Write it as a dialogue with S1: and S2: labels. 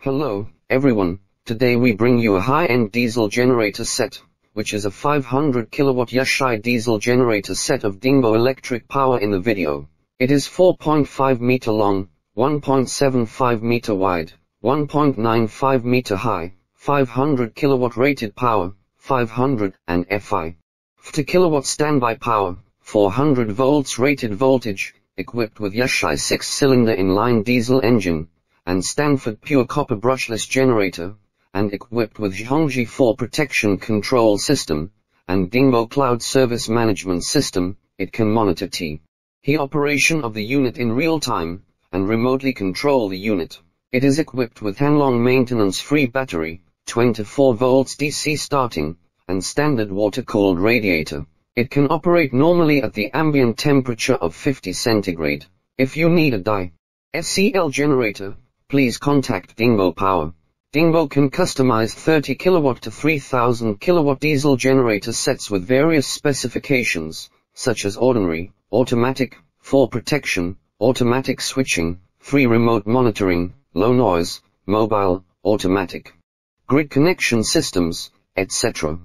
S1: Hello, everyone. Today we bring you a high-end diesel generator set, which is a 500 kilowatt Yuchai diesel generator set of Dingbo electric power in the video. It is 4.5 meter long, 1.75 meter wide, 1.95 meter high, 500 kilowatt rated power, 500 and FI. 50 kilowatt standby power, 400 volts rated voltage, equipped with Yuchai 6-cylinder inline diesel engine, and Stanford pure copper brushless generator, and equipped with Yuchai 4 protection control system, and Dingbo Cloud service management system. It can monitor the operation of the unit in real time, and remotely control the unit. It is equipped with hand-long maintenance-free battery, 24 volts DC starting, and standard water-cooled radiator. It can operate normally at the ambient temperature of 50 centigrade. If you need a DI-SCL generator, please contact Dingbo Power. Dingbo can customize 30 kilowatt to 3000 kilowatt diesel generator sets with various specifications, such as ordinary, automatic, 4 protection, automatic switching, 3 remote monitoring, low noise, mobile, automatic, grid connection systems, etc.